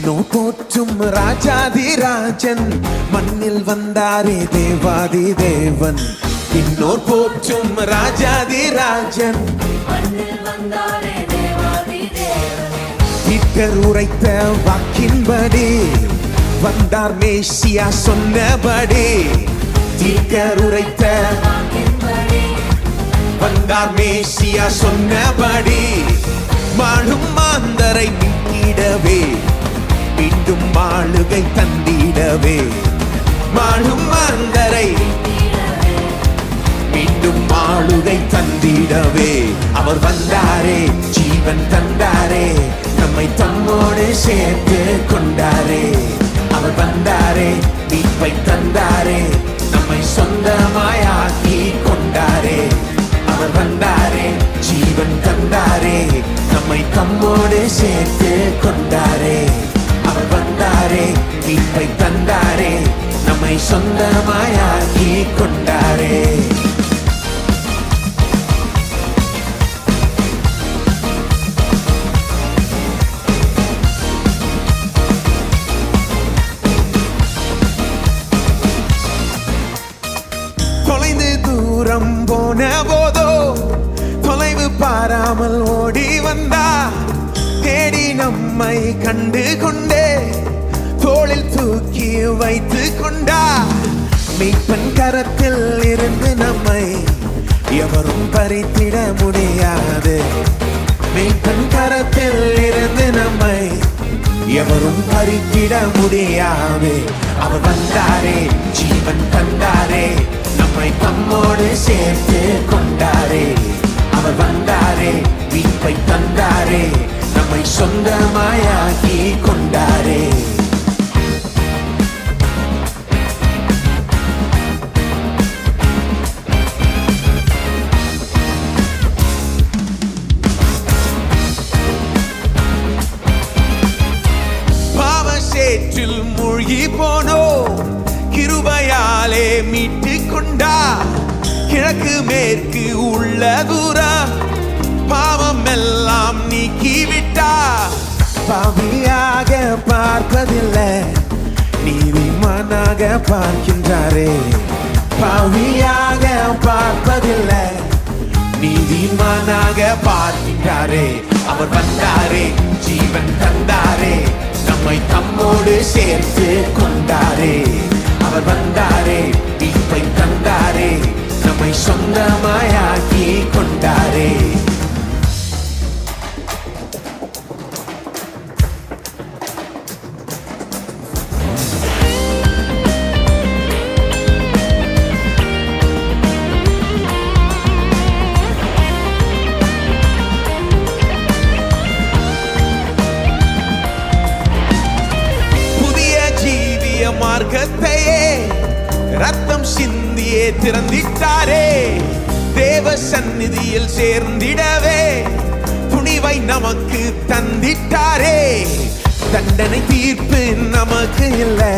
விண்ணோர் போற்றும் ராஜாதிராஜன் மண்ணில் வந்தாரே தேவாதி தேவன். விண்ணோர் போற்றும் ராஜாதிராஜன் பீட்டர் உரைத்த வாக்கின்படி வந்தார் மேசியா சொன்னபடி. பீட்டர் உரைத்த வந்தார் மேசியா சொன்னபடி. மாளும் மாந்தரை மீட்டிடவே மீண்டும் ஆளுகை தந்திடவே. மாளும் மாந்தரை மீண்டும் ஆளுகை தந்திடவே. அவர் வந்தாரே ஜீவன் தந்தாரே நம்மை தம்மோடு சேர்த்து கொண்டாரே. அவர் வந்தாரே மீட்பை தந்தாரே நம்மை சொந்தமாயாக்கி கொண்டாரே. அவர் வந்தாரே ஜீவன் தந்தாரே நம்மை தம்மோடு சேர்த்து கொண்டாரே. அவர் வந்தாரே மீட்பை தந்தாரே நம்மை சொந்தமாயாக்கி கொண்டாரே. தொலைந்து தூரம் போன போதோ தொலைவு பாராமல் ஓடி வந்தா. தேடி நம்மை கண்டு கொண்டே தோளில் தூக்கி வைத்து கொண்டா. மீட்பன் கரத்தில் இருந்து நம்மை எவரும் பறித்திட முடியாது. மீட்பன் கரத்தில் இருந்து நம்மை எவரும் பறித்திட முடியாது. அவர் வந்தாரே ஜீவன் தந்தாரே நம்மை தம்மோடு சேர்த்து கொண்டாரே. அவர் வந்தாரே மீட்பை தந்தாரே நம்மை சொந்தமாயாக்கி கொண்டாரே. பாவசேற்றில் மூழ்கி போனோ கிருபையாலே மீட்டு கொண்டா. கிழக்கு மேற்கு உள்ள தூரம் பாவம் எல்லாம் நீக்கிவிட்டா. பாவியாக பார்ப்பதில்லை நீதிமானாக பார்க்கின்றாரே. பாவியாக பார்ப்பதில்லை நீதிமானாக பார்க்கின்றாரே. அவர் வந்தாரே ஜீவன் தந்தாரே நம்மை தம்மோடு சேர்த்து கொண்டாரே. அவர் வந்தாரே மீட்பை தந்தாரே நம்மை சொந்தமாயாக்கி கொண்டாரே. புதிய ஜீவிய மார்க்கத்தையே ரத்தம் சிந்தியே திறந்திட்டாரே. தேவ சந்நிதியில் சேர்ந்திடவே துணிவை நமக்கு தந்திட்டாரே. தண்டனை தீர்ப்பு நமக்கு இல்லை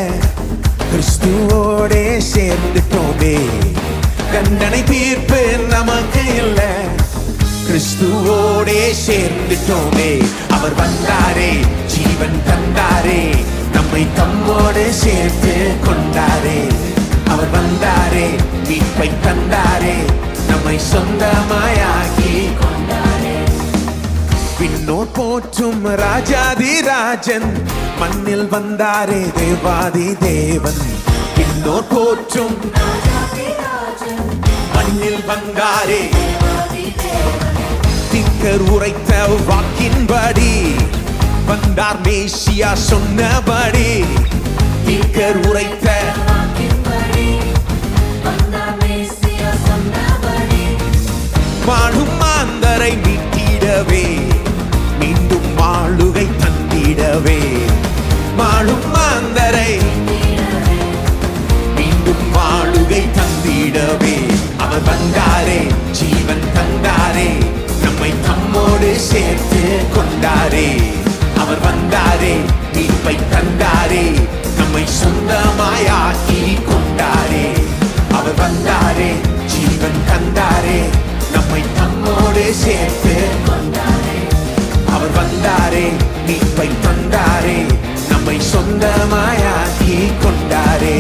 கிறிஸ்துவோடே சேர்ந்துட்டோமே. தண்டனை தீர்ப்பு நமக்கு இல்லை கிறிஸ்துவோடே சேர்ந்துட்டோமே. அவர் வந்தாரே ஜீவன் தந்தாரே நம்மை தம்மோடு சேர்த்து கொண்டாரே. அவர் வந்தாரே மீட்பை தந்தாரே நம்மை சொந்தமாயாக்கி கொண்டாரே. விண்ணோர் போற்றும் ராஜாதிராஜன் மண்ணில் வந்தாரே தேவாதி தேவன். விண்ணோர் போற்றும் மண்ணில் வந்தாரே திக்கர் உரைத்த வாக்கின்படி வந்தார் மேசியா சொன்னபடி. திக்கர் உரைத்த மாளும் மாந்தரை மீட்டிடவே மீண்டும் ஆளுகை தந்திடவே. மாளும் மாந்தரை மீண்டும் ஆளுகை தந்திடவே. அவர் வந்தாரே ஜீவன் தந்தாரே நம்மை தம்மோடு சேர்த்து கொண்டாரே. அவர் வந்தாரே மீட்பை தந்தாரே நம்மை சொந்தமாயாக்கி கொண்டாரே. அவர் வந்தாரே ஜீவன் தந்தாரே நம்மை தம்மோடு சேர்த்து கொண்டாரே. அவர் வந்தாரே மீட்பை தந்தாரே நம்மை சொந்தமாயாக்கி கொண்டாரே.